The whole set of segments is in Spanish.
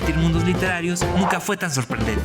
compartir mundos literarios nunca fue tan sorprendente.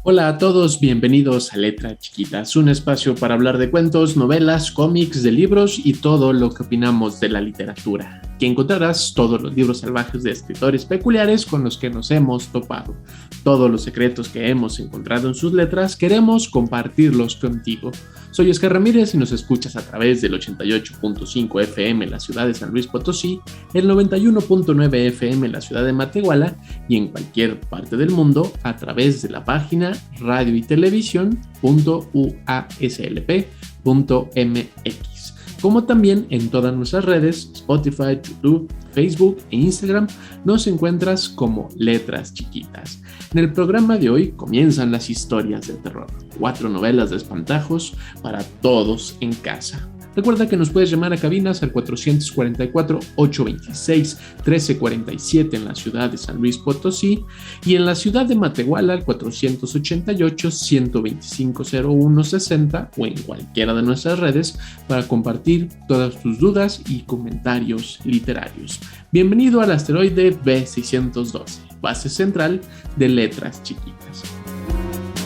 Hola a todos, bienvenidos a Letras Chiquitas, un espacio para hablar de cuentos, novelas, cómics, de libros y todo lo que opinamos de la literatura. Aquí encontrarás todos los libros salvajes de escritores peculiares con los que nos hemos topado. Todos los secretos que hemos encontrado en sus letras queremos compartirlos contigo. Soy Oscar Ramírez y nos escuchas a través del 88.5 FM en la ciudad de San Luis Potosí, el 91.9 FM en la ciudad de Matehuala y en cualquier parte del mundo a través de la página radio y televisión.uaslp.mx, como también en todas nuestras redes, Spotify, YouTube, Facebook e Instagram, nos encuentras como Letras Chiquitas. En el programa de hoy comienzan las historias de terror, 4 novelas de espantajos para todos en casa. Recuerda que nos puedes llamar a cabinas al 444-826-1347 en la ciudad de San Luis Potosí y en la ciudad de Matehuala al 488-125-0160 o en cualquiera de nuestras redes para compartir todas tus dudas y comentarios literarios. Bienvenido al asteroide B612, base central de Letras Chiquitas.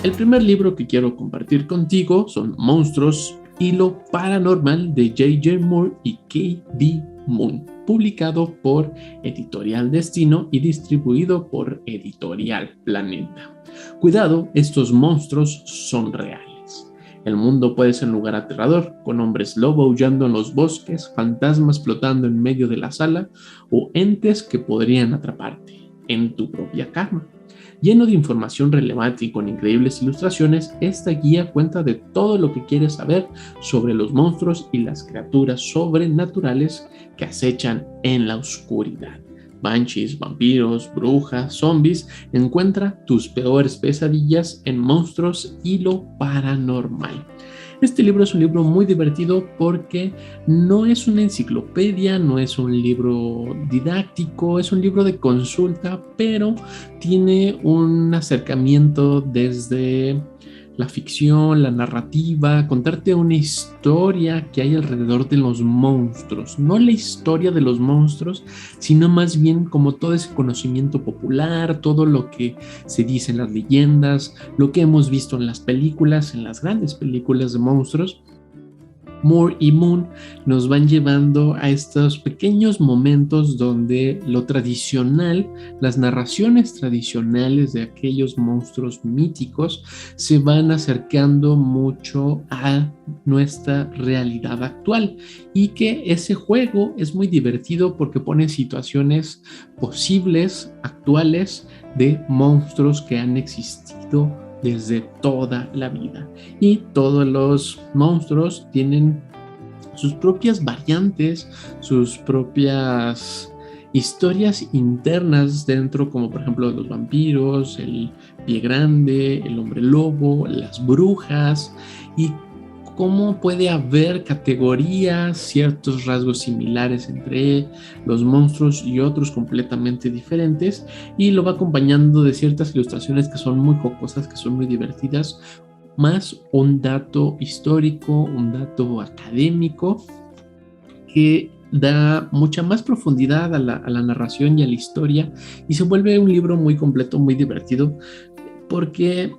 El primer libro que quiero compartir contigo son Monstruos y lo paranormal de J.J. Moore y K.B. Moon, publicado por Editorial Destino y distribuido por Editorial Planeta. Cuidado, estos monstruos son reales. El mundo puede ser un lugar aterrador, con hombres lobo aullando en los bosques, fantasmas flotando en medio de la sala o entes que podrían atraparte en tu propia cama. Lleno de información relevante y con increíbles ilustraciones, esta guía cuenta de todo lo que quieres saber sobre los monstruos y las criaturas sobrenaturales que acechan en la oscuridad. Banshees, vampiros, brujas, zombies, encuentra tus peores pesadillas en Monstruos y lo paranormal. Este libro es un libro muy divertido porque no es una enciclopedia, no es un libro didáctico, es un libro de consulta, pero tiene un acercamiento desde la ficción, la narrativa, contarte una historia que hay alrededor de los monstruos. No la historia de los monstruos, sino más bien como todo ese conocimiento popular, todo lo que se dice en las leyendas, lo que hemos visto en las películas, en las grandes películas de monstruos. Moore y Moon nos van llevando a estos pequeños momentos donde lo tradicional, las narraciones tradicionales de aquellos monstruos míticos se van acercando mucho a nuestra realidad actual y que ese juego es muy divertido porque pone situaciones posibles, actuales, de monstruos que han existido desde toda la vida, y todos los monstruos tienen sus propias variantes, sus propias historias internas dentro, como por ejemplo los vampiros, el pie grande, el hombre lobo, las brujas, y cómo puede haber categorías, ciertos rasgos similares entre los monstruos y otros completamente diferentes, y lo va acompañando de ciertas ilustraciones que son muy jocosas, que son muy divertidas, más un dato histórico, un dato académico que da mucha más profundidad a la narración y a la historia, y se vuelve un libro muy completo, muy divertido, porque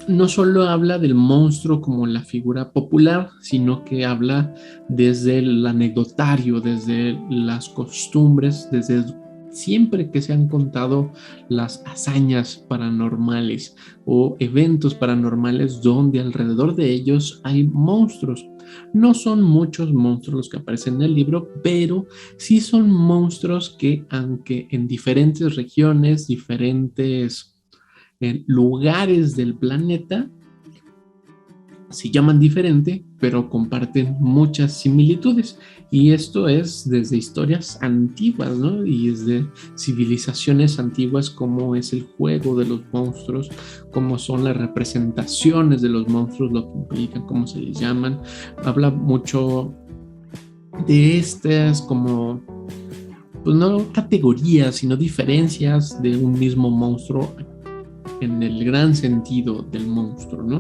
no solo habla del monstruo como la figura popular, sino que habla desde el anecdotario, desde las costumbres, desde siempre que se han contado las hazañas paranormales o eventos paranormales donde alrededor de ellos hay monstruos. No son muchos monstruos los que aparecen en el libro, pero sí son monstruos que, aunque en diferentes regiones, diferentes lugares del planeta, se llaman diferente, pero comparten muchas similitudes. Y esto es desde historias antiguas, ¿no? Y desde civilizaciones antiguas, como es el juego de los monstruos, cómo son las representaciones de los monstruos, lo que implican, cómo se les llaman. Habla mucho de estas como, pues no categorías, sino diferencias de un mismo monstruo en el gran sentido del monstruo, ¿no?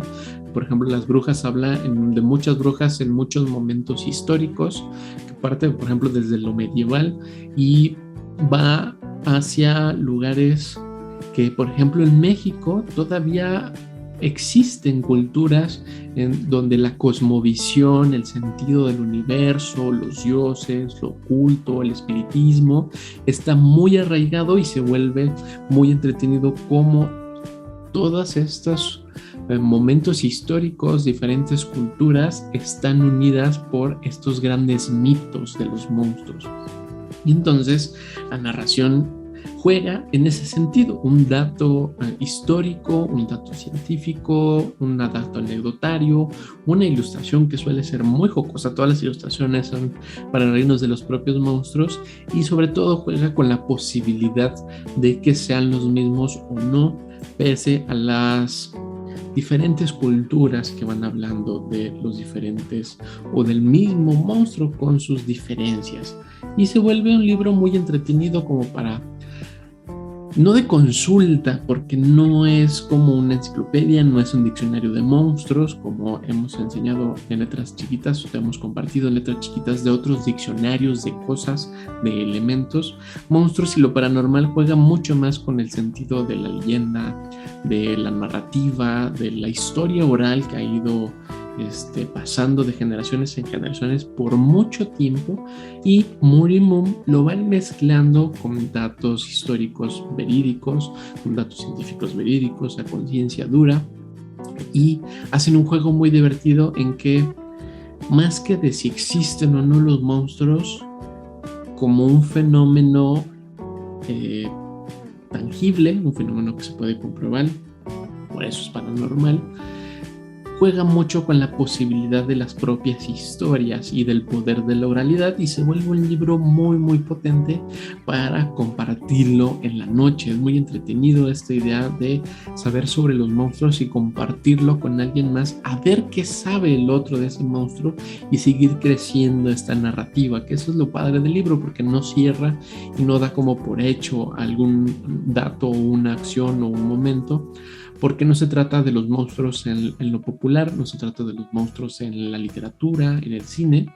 Por ejemplo, las brujas habla de muchas brujas en muchos momentos históricos, que parte, por ejemplo, desde lo medieval y va hacia lugares que, por ejemplo, en México todavía existen culturas en donde la cosmovisión, el sentido del universo, los dioses, lo oculto, el espiritismo, está muy arraigado y se vuelve muy entretenido como todas estas momentos históricos, diferentes culturas están unidas por estos grandes mitos de los monstruos. Y entonces la narración juega en ese sentido, un dato histórico, un dato científico, un dato anecdotario, una ilustración que suele ser muy jocosa. Todas las ilustraciones son para reírnos de los propios monstruos, y sobre todo juega con la posibilidad de que sean los mismos o no, pese a las diferentes culturas que van hablando de los diferentes o del mismo monstruo con sus diferencias. Y se vuelve un libro muy entretenido como para, no de consulta, porque no es como una enciclopedia, no es un diccionario de monstruos, como hemos enseñado en Letras Chiquitas, o hemos compartido en Letras Chiquitas de otros diccionarios de cosas, de elementos. Monstruos y lo paranormal juega mucho más con el sentido de la leyenda, de la narrativa, de la historia oral que ha ido pasando de generaciones en generaciones por mucho tiempo, y Murimum lo van mezclando con datos históricos verídicos, con datos científicos verídicos, a conciencia dura, y hacen un juego muy divertido en que, más que de si existen o no los monstruos como un fenómeno tangible, un fenómeno que se puede comprobar, por eso es paranormal, juega mucho con la posibilidad de las propias historias y del poder de la oralidad, y se vuelve un libro muy muy potente para compartirlo en la noche. Es muy entretenido esta idea de saber sobre los monstruos y compartirlo con alguien más, a ver qué sabe el otro de ese monstruo, y seguir creciendo esta narrativa, que eso es lo padre del libro, porque no cierra y no da como por hecho algún dato o una acción o un momento, porque no se trata de los monstruos en lo popular, no se trata de los monstruos en la literatura, en el cine.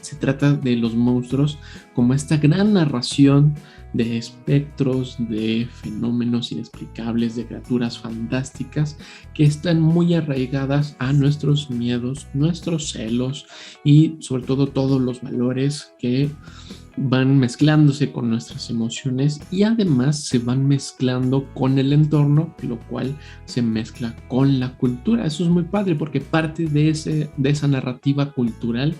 Se trata de los monstruos como esta gran narración de espectros, de fenómenos inexplicables, de criaturas fantásticas que están muy arraigadas a nuestros miedos, nuestros celos y sobre todo todos los valores que van mezclándose con nuestras emociones, y además se van mezclando con el entorno, lo cual se mezcla con la cultura. Eso es muy padre porque parte de esa narrativa cultural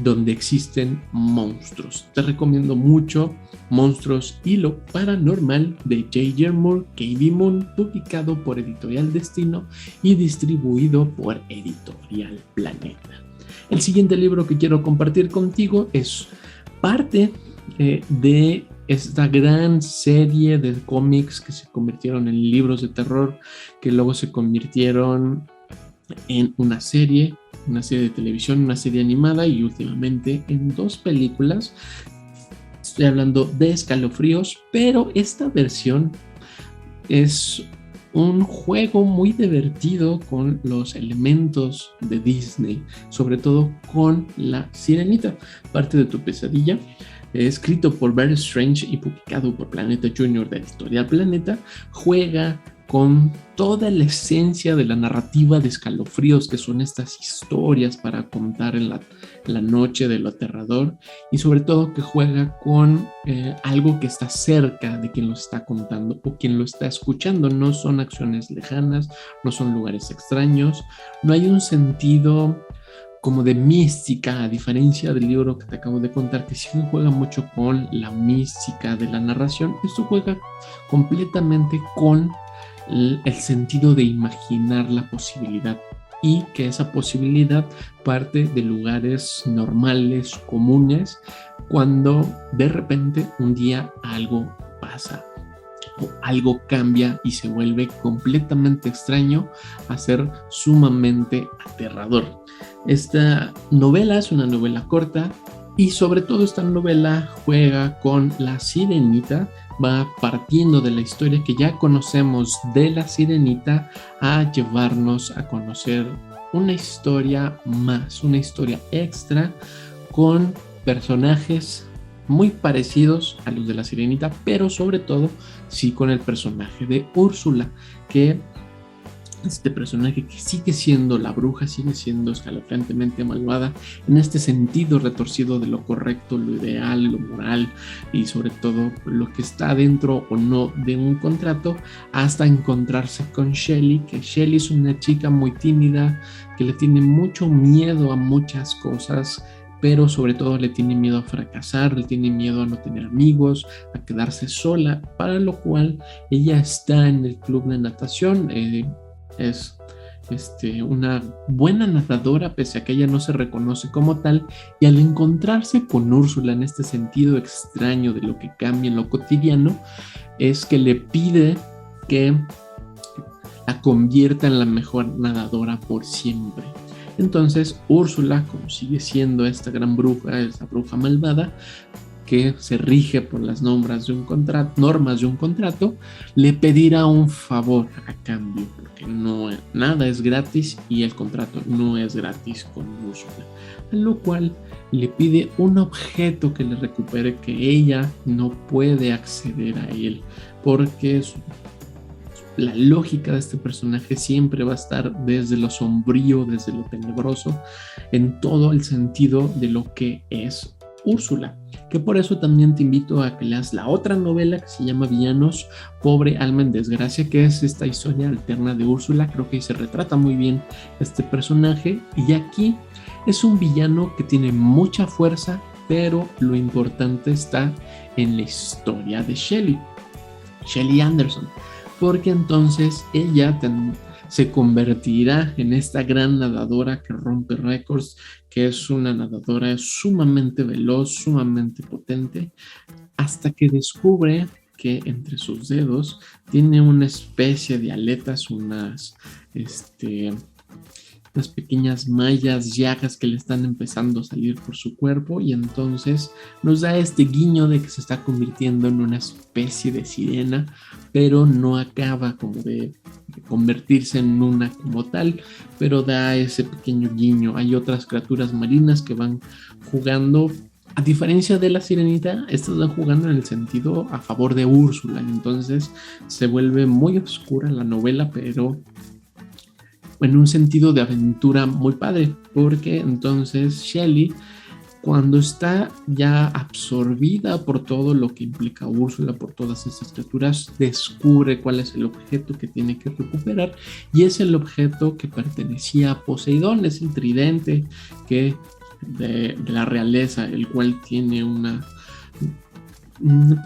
donde existen monstruos. Te recomiendo mucho Monstruos y lo Paranormal de J.J. Moore, K.B. Moon, publicado por Editorial Destino y distribuido por Editorial Planeta. El siguiente libro que quiero compartir contigo es parte de esta gran serie de cómics que se convirtieron en libros de terror, que luego se convirtieron en una serie de televisión, una serie animada y últimamente en 2 películas. Estoy hablando de Escalofríos, pero esta versión es un juego muy divertido con los elementos de Disney, sobre todo con La Sirenita, parte de tu pesadilla. Escrito por Barry Strange y publicado por Planeta Junior de Editorial Planeta, juega con toda la esencia de la narrativa de Escalofríos, que son estas historias para contar en la noche de lo aterrador, y sobre todo que juega con algo que está cerca de quien lo está contando o quien lo está escuchando. No son acciones lejanas, no son lugares extraños, no hay un sentido como de mística, a diferencia del libro que te acabo de contar, que sí juega mucho con la mística de la narración. Esto juega completamente con el sentido de imaginar la posibilidad, y que esa posibilidad parte de lugares normales, comunes, cuando de repente un día algo pasa o algo cambia y se vuelve completamente extraño a ser sumamente aterrador. Esta novela es una novela corta, y sobre todo esta novela juega con La Sirenita, va partiendo de la historia que ya conocemos de La Sirenita a llevarnos a conocer una historia más, una historia extra con personajes muy parecidos a los de La Sirenita, pero sobre todo sí con el personaje de Úrsula, que este personaje que sigue siendo la bruja, sigue siendo escalofriantemente malvada, en este sentido retorcido de lo correcto, lo ideal, lo moral y sobre todo lo que está dentro o no de un contrato, hasta encontrarse con Shelly, que Shelly es una chica muy tímida, que le tiene mucho miedo a muchas cosas, pero sobre todo le tiene miedo a fracasar, le tiene miedo a no tener amigos, a quedarse sola, para lo cual ella está en el club de natación. Es una buena nadadora, pese a que ella no se reconoce como tal, y al encontrarse con Úrsula en este sentido extraño de lo que cambia en lo cotidiano, es que le pide que la convierta en la mejor nadadora por siempre. Entonces Úrsula, como sigue siendo esta gran bruja, esta bruja malvada, que se rige por las normas de un contrato, le pedirá un favor a cambio, porque nada es gratis y el contrato no es gratis con Úrsula, a lo cual le pide un objeto que le recupere, que ella no puede acceder a él, porque la lógica de este personaje siempre va a estar desde lo sombrío, desde lo tenebroso, en todo el sentido de lo que es Úrsula, que por eso también te invito a que leas la otra novela que se llama Villanos, Pobre Alma en Desgracia, que es esta historia alterna de Úrsula. Creo que ahí se retrata muy bien este personaje, y aquí es un villano que tiene mucha fuerza, pero lo importante está en la historia de Shelly Anderson, porque entonces ella se convertirá en esta gran nadadora que rompe récords, que es una nadadora sumamente veloz, sumamente potente, hasta que descubre que entre sus dedos tiene una especie de aletas, unas pequeñas mallas, llagas que le están empezando a salir por su cuerpo, y entonces nos da este guiño de que se está convirtiendo en una especie de sirena, pero no acaba como de convertirse en una como tal, pero da ese pequeño guiño. Hay otras criaturas marinas que van jugando. A diferencia de La Sirenita, estas van jugando en el sentido a favor de Úrsula, entonces se vuelve muy oscura la novela, pero en un sentido de aventura muy padre, porque entonces Shelly, cuando está ya absorbida por todo lo que implica Úrsula, por todas estas criaturas, descubre cuál es el objeto que tiene que recuperar, y es el objeto que pertenecía a Poseidón, es el tridente de la realeza, el cual tiene un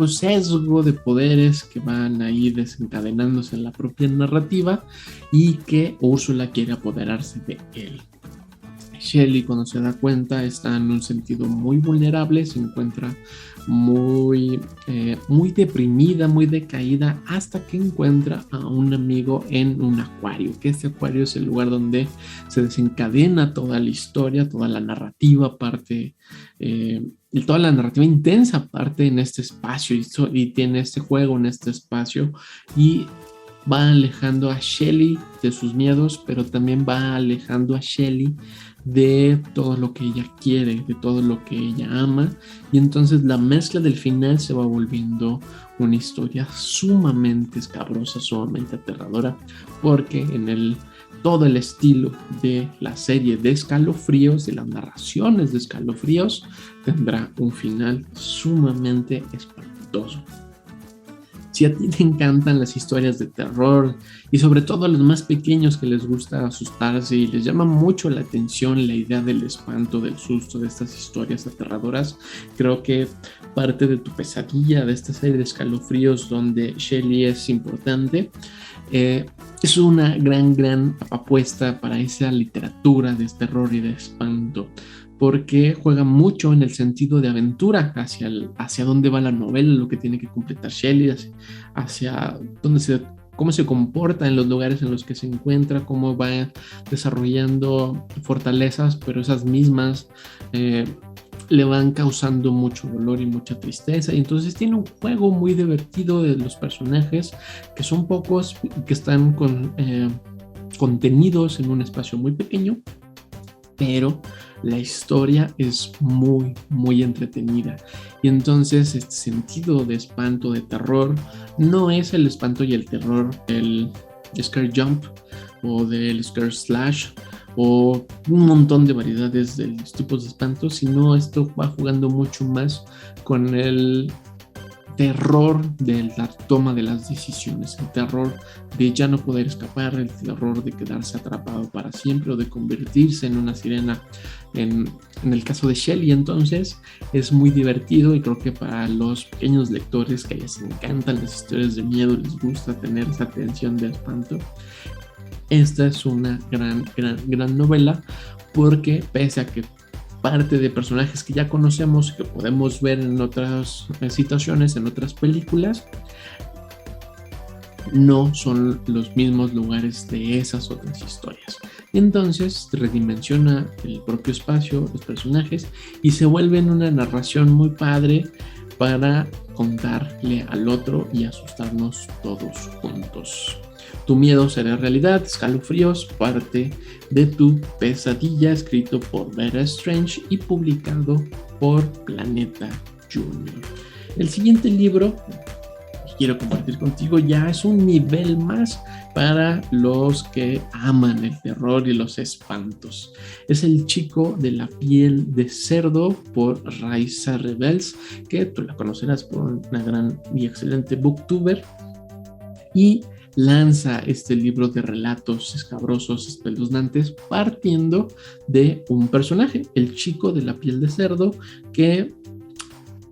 sesgo de poderes que van ahí desencadenándose en la propia narrativa, y que Úrsula quiere apoderarse de él. Shelly, cuando se da cuenta, está en un sentido muy vulnerable, se encuentra muy deprimida, muy decaída, hasta que encuentra a un amigo en un acuario, que este acuario es el lugar donde se desencadena toda la historia, toda la narrativa y toda la narrativa intensa parte en este espacio, y tiene este juego en este espacio, y va alejando a Shelly de sus miedos, pero también va alejando a Shelly de todo lo que ella quiere, de todo lo que ella ama, y entonces la mezcla del final se va volviendo una historia sumamente escabrosa, sumamente aterradora, porque todo el estilo de la serie de Escalofríos, de las narraciones de Escalofríos, tendrá un final sumamente espantoso. Si a ti te encantan las historias de terror, y sobre todo a los más pequeños que les gusta asustarse y les llama mucho la atención la idea del espanto, del susto, de estas historias aterradoras, creo que parte de tu pesadilla de esta serie de Escalofríos, donde Shelly es importante, es una gran apuesta para esa literatura de terror y de espanto, porque juega mucho en el sentido de aventura hacia dónde va la novela, lo que tiene que completar Shelly, hacia cómo se comporta en los lugares en los que se encuentra, cómo va desarrollando fortalezas, pero esas mismas le van causando mucho dolor y mucha tristeza, y entonces tiene un juego muy divertido de los personajes, que son pocos, que están contenidos en un espacio muy pequeño, pero la historia es muy, muy entretenida. Y entonces este sentido de espanto, de terror, no es el espanto y el terror del scare jump o del scare slash o un montón de variedades de los tipos de espanto, sino esto va jugando mucho más con el terror de la toma de las decisiones, el terror de ya no poder escapar, el terror de quedarse atrapado para siempre o de convertirse en una sirena en el caso de Shelley. Entonces es muy divertido y creo que para los pequeños lectores que les encantan las historias de miedo, les gusta tener esa tensión de espanto, esta es una gran novela, porque pese a que parte de personajes que ya conocemos, que podemos ver en otras situaciones, en otras películas, no son los mismos lugares de esas otras historias. Entonces redimensiona el propio espacio, los personajes, y se vuelven una narración muy padre para contarle al otro y asustarnos todos juntos. Tu miedo será realidad, escalofríos, parte de tu pesadilla, escrito por Vera Strange y publicado por Planeta Junior. El siguiente libro que quiero compartir contigo ya es un nivel más para los que aman el terror y los espantos. Es El chico de la piel de cerdo por Raisa Rebels, que tú la conocerás por una gran y excelente booktuber, y lanza este libro de relatos escabrosos, espeluznantes, partiendo de un personaje, el chico de la piel de cerdo, que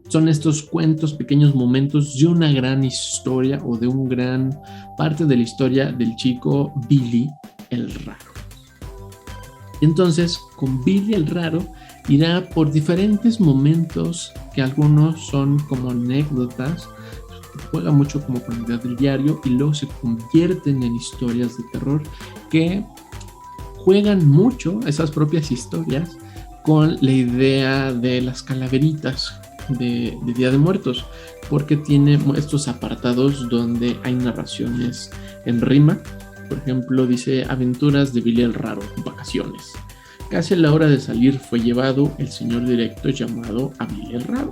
son estos cuentos, pequeños momentos de una gran historia o de una gran parte de la historia del chico Billy el Raro. Entonces, con Billy el Raro irá por diferentes momentos que algunos son como anécdotas, juega mucho como con la idea del diario y luego se convierten en historias de terror que juegan mucho esas propias historias con la idea de las calaveritas de Día de Muertos, porque tiene estos apartados donde hay narraciones en rima. Por ejemplo, dice: aventuras de Billy el Raro, vacaciones. Casi a la hora de salir fue llevado el señor directo llamado a Billy el Raro.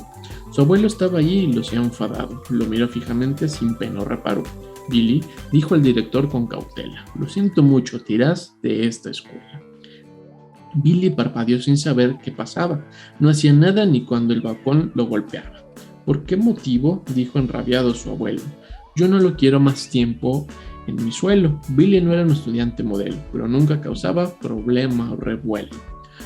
Su abuelo estaba allí y lucía enfadado. Lo miró fijamente sin pena o reparo. Billy dijo al director con cautela: lo siento mucho, te irás de esta escuela. Billy parpadeó sin saber qué pasaba. No hacía nada ni cuando el bafón lo golpeaba. ¿Por qué motivo?, dijo enrabiado su abuelo. Yo no lo quiero más tiempo en mi suelo. Billy no era un estudiante modelo, pero nunca causaba problema o revuelo.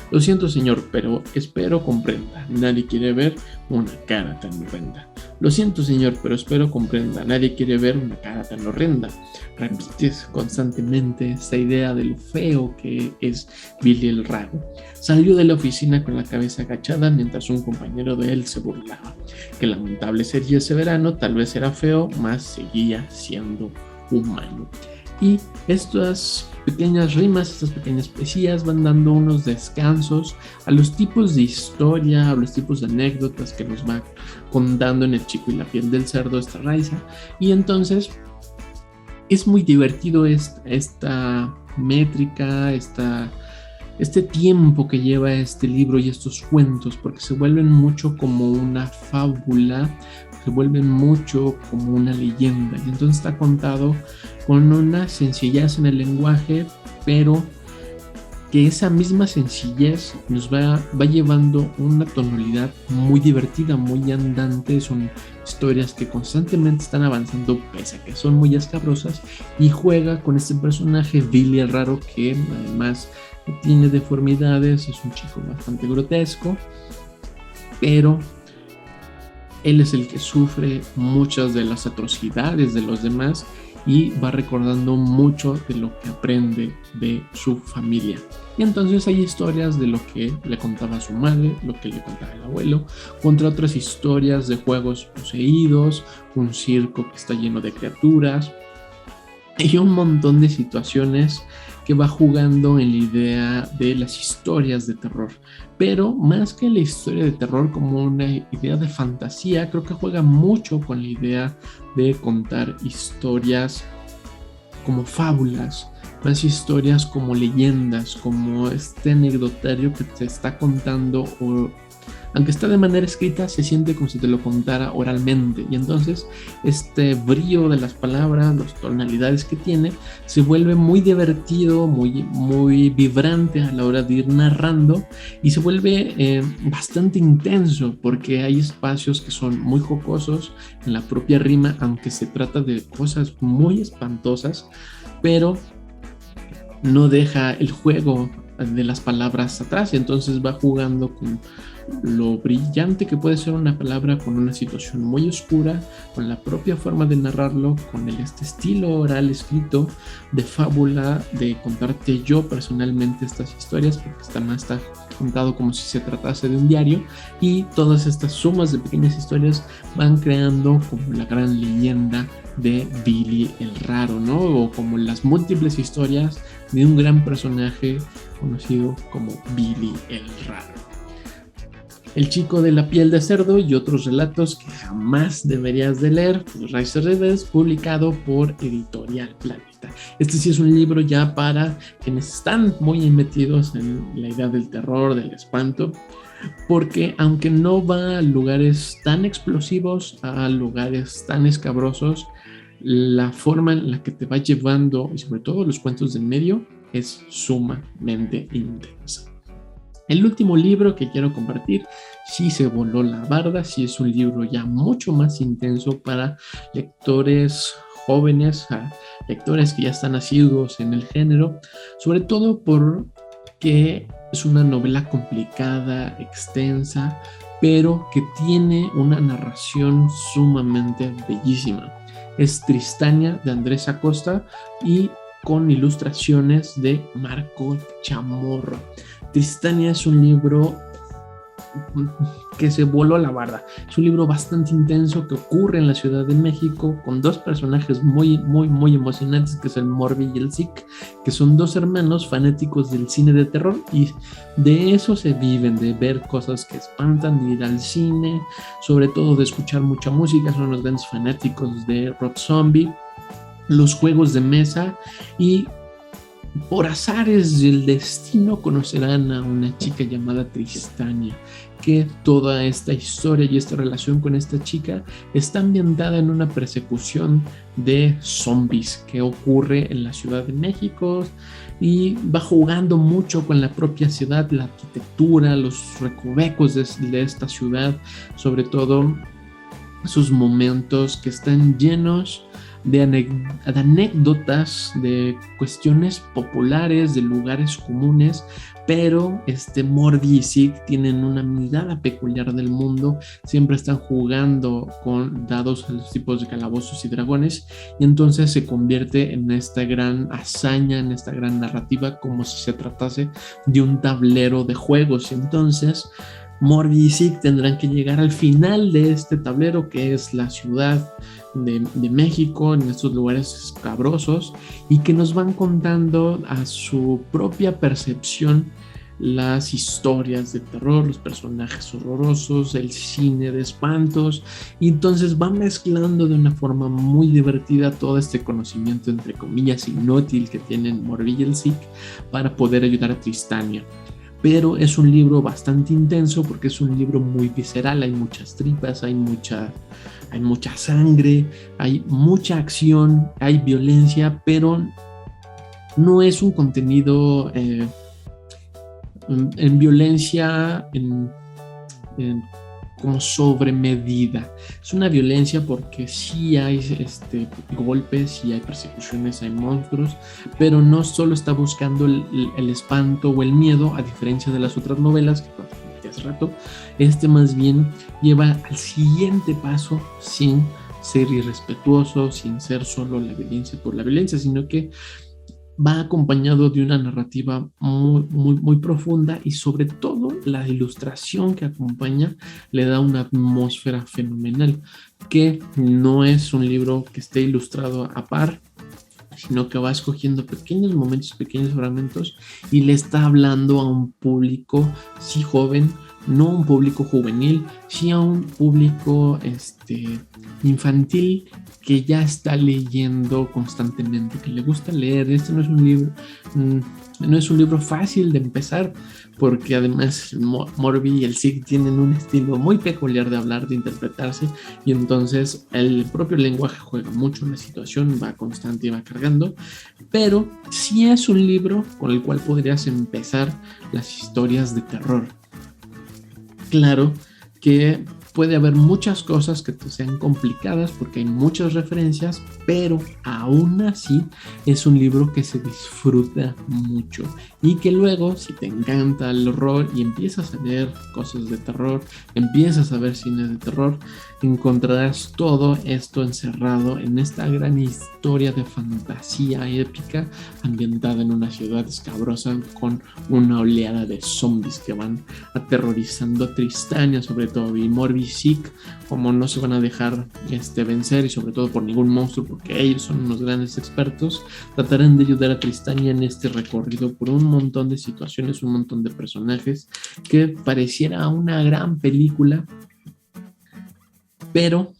Lo siento, señor, pero espero comprenda. Nadie quiere ver una cara tan horrenda. Lo siento, señor, pero espero comprenda. Nadie quiere ver una cara tan horrenda. Repites constantemente esta idea de lo feo que es Billy el Raro. Salió de la oficina con la cabeza agachada mientras un compañero de él se burlaba. Que lamentable sería ese verano, tal vez era feo, mas seguía siendo humano. Y estas pequeñas rimas, estas pequeñas poesías van dando unos descansos a los tipos de historia, a los tipos de anécdotas que nos va contando en El chico y la piel del cerdo esta Raisa. Y entonces es muy divertido esta métrica, este tiempo que lleva este libro y estos cuentos, porque se vuelven mucho como una fábula, se vuelven mucho como una leyenda, y entonces está contado con una sencillez en el lenguaje, pero que esa misma sencillez nos va llevando una tonalidad muy divertida, muy andante. Son historias que constantemente están avanzando pese a que son muy escabrosas, y juega con este personaje Billy el Raro, que además tiene deformidades, es un chico bastante grotesco, pero él es el que sufre muchas de las atrocidades de los demás y va recordando mucho de lo que aprende de su familia. Y entonces hay historias de lo que le contaba su madre, lo que le contaba el abuelo, contra otras historias de juegos poseídos, un circo que está lleno de criaturas y un montón de situaciones que va jugando en la idea de las historias de terror. Pero más que la historia de terror como una idea de fantasía, creo que juega mucho con la idea de contar historias como fábulas, más historias como leyendas, como este anecdotario que te está contando, o aunque está de manera escrita, se siente como si te lo contara oralmente. Y entonces este brillo de las palabras, las tonalidades que tiene, se vuelve muy divertido, muy vibrante a la hora de ir narrando, y se vuelve bastante intenso, porque hay espacios que son muy jocosos en la propia rima, aunque se trata de cosas muy espantosas, pero no deja el juego de las palabras atrás. Entonces va jugando con lo brillante que puede ser una palabra, con una situación muy oscura, con la propia forma de narrarlo, con este estilo oral escrito de fábula, de contarte yo personalmente estas historias, porque está contado como si se tratase de un diario, y todas estas sumas de pequeñas historias van creando como la gran leyenda de Billy el Raro, ¿no? O como las múltiples historias de un gran personaje conocido como Billy el Raro. El chico de la piel de cerdo y otros relatos que jamás deberías de leer, Rise Redes, publicado por Editorial Planeta. Este sí es un libro ya para quienes están muy metidos en la idea del terror, del espanto, porque aunque no va a lugares tan explosivos, a lugares tan escabrosos, la forma en la que te va llevando, y sobre todo los cuentos del medio, es sumamente intensa. El último libro que quiero compartir sí se voló la barda, sí es un libro ya mucho más intenso para lectores jóvenes, a lectores que ya están asiduos en el género, sobre todo porque es una novela complicada, extensa, pero que tiene una narración sumamente bellísima. Es Tristania, de Andrés Acosta, y con ilustraciones de Marco Chamorro. Tristania es un libro que se voló la barda. Es un libro bastante intenso que ocurre en la Ciudad de México, con dos personajes muy emocionantes, que es el Morbi y el Zik, que son dos hermanos fanáticos del cine de terror, y de eso se viven, de ver cosas que espantan, de ir al cine, sobre todo de escuchar mucha música. Son los grandes fanáticos de Rob Zombie, los juegos de mesa, y por azares del destino conocerán a una chica llamada Tristania, que toda esta historia y esta relación con esta chica está ambientada en una persecución de zombies que ocurre en la Ciudad de México, y va jugando mucho con la propia ciudad, la arquitectura, los recovecos de esta ciudad, sobre todo sus momentos que están llenos de anécdotas, de cuestiones populares, de lugares comunes, pero Morbi y Zik tienen una mirada peculiar del mundo. Siempre están jugando con dados a los tipos de calabozos y dragones, y entonces se convierte en esta gran hazaña, en esta gran narrativa, como si se tratase de un tablero de juegos. Y entonces Morbi y Zik tendrán que llegar al final de este tablero, que es la ciudad de México, en estos lugares escabrosos, y que nos van contando a su propia percepción las historias de terror, los personajes horrorosos, el cine de espantos, y entonces va mezclando de una forma muy divertida todo este conocimiento, entre comillas, inútil que tienen Morbi y el Zik para poder ayudar a Tristania. Pero es un libro bastante intenso, porque es un libro muy visceral. Hay muchas tripas, hay mucha sangre, hay mucha acción, hay violencia, pero no es un contenido en violencia como sobre medida. Es una violencia porque sí hay golpes, sí hay persecuciones, hay monstruos, pero no solo está buscando el espanto o el miedo, a diferencia de las otras novelas que comenté hace rato. Más bien lleva al siguiente paso, sin ser irrespetuoso, sin ser solo la violencia por la violencia, sino que va acompañado de una narrativa muy profunda, y sobre todo la ilustración que acompaña le da una atmósfera fenomenal, que no es un libro que esté ilustrado a par, sino que va escogiendo pequeños momentos, pequeños fragmentos, y le está hablando a un público sí joven, no a un público juvenil, sí a un público infantil que ya está leyendo constantemente, que le gusta leer. Este no es un libro, no es un libro fácil de empezar, porque además Morbi y el Sig tienen un estilo muy peculiar de hablar, de interpretarse, y entonces el propio lenguaje juega mucho en la situación, va constante y va cargando, pero sí es un libro con el cual podrías empezar las historias de terror. Claro que puede haber muchas cosas que te sean complicadas porque hay muchas referencias, pero aún así es un libro que se disfruta mucho y que luego, si te encanta el horror y empiezas a leer cosas de terror, empiezas a ver cine de terror, encontrarás todo esto encerrado en esta gran historia de fantasía épica ambientada en una ciudad escabrosa con una oleada de zombies que van aterrorizando a Tristania, sobre todo, y Morbi y Sig, como no se van a dejar vencer, y sobre todo por ningún monstruo, porque ellos son unos grandes expertos, tratarán de ayudar a Tristania en este recorrido por un montón de situaciones, un montón de personajes, que pareciera una gran película, pero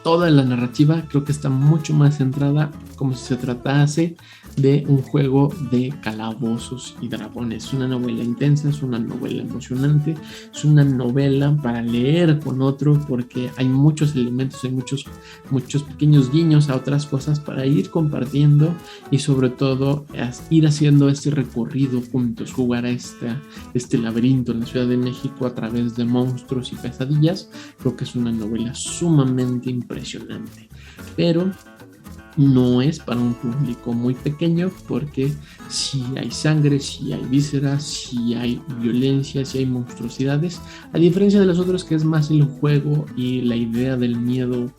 toda la narrativa creo que está mucho más centrada como si se tratase de un juego de calabozos y dragones. Es una novela intensa, es una novela emocionante, es una novela para leer con otro, porque hay muchos elementos, hay muchos pequeños guiños a otras cosas para ir compartiendo y sobre todo ir haciendo este recorrido juntos, jugar a este laberinto en la Ciudad de México a través de monstruos y pesadillas. Creo que es una novela sumamente impresionante, pero no es para un público muy pequeño, porque si hay sangre, si hay vísceras, si hay violencia, si hay monstruosidades, a diferencia de los otros que es más el juego y la idea del miedo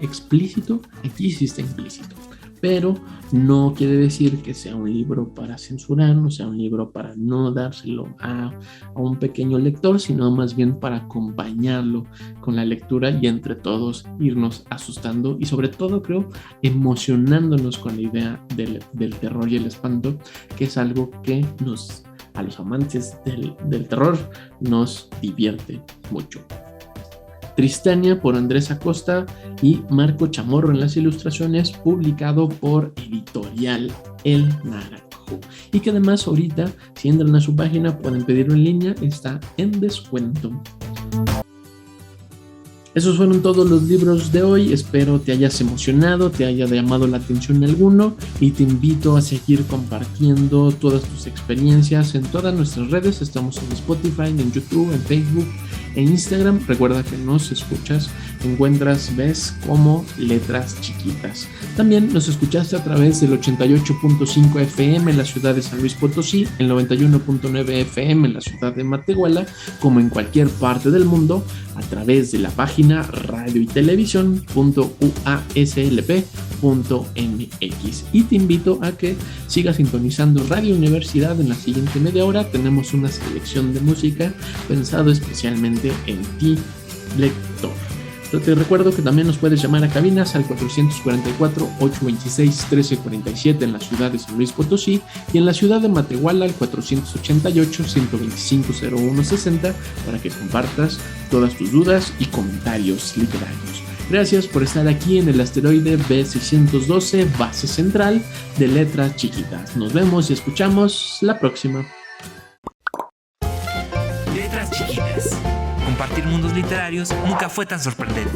explícito, aquí sí está implícito. Pero no quiere decir que sea un libro para censurar, no sea un libro para no dárselo a un pequeño lector, sino más bien para acompañarlo con la lectura y entre todos irnos asustando y sobre todo, creo, emocionándonos con la idea del terror y el espanto, que es algo que a los amantes del terror nos divierte mucho. Tristania, por Andrés Acosta y Marco Chamorro en las ilustraciones, publicado por Editorial El Naranjo, y que además ahorita, si entran a su página, pueden pedirlo en línea, está en descuento. Esos fueron todos los libros de hoy. Espero te hayas emocionado, te haya llamado la atención alguno, y te invito a seguir compartiendo todas tus experiencias en todas nuestras redes. Estamos en Spotify, en YouTube, en Facebook, en Instagram. Recuerda que nos escuchas, ves como Letras Chiquitas. También nos escuchaste a través del 88.5 FM en la ciudad de San Luis Potosí, el 91.9 FM en la ciudad de Matehuala, como en cualquier parte del mundo, a través de la página radio y televisión.uaslp.mx. Y te invito a que sigas sintonizando Radio Universidad. En la siguiente media hora tenemos una selección de música pensado especialmente en ti, lector. Te recuerdo que también nos puedes llamar a cabinas al 444-826-1347 en la ciudad de San Luis Potosí, y en la ciudad de Matehuala al 488-125-0160 para que compartas todas tus dudas y comentarios literarios. Gracias por estar aquí en el asteroide B612, base central de Letras Chiquitas. Nos vemos y escuchamos la próxima. Letras Chiquitas. Compartir mundos literarios nunca fue tan sorprendente.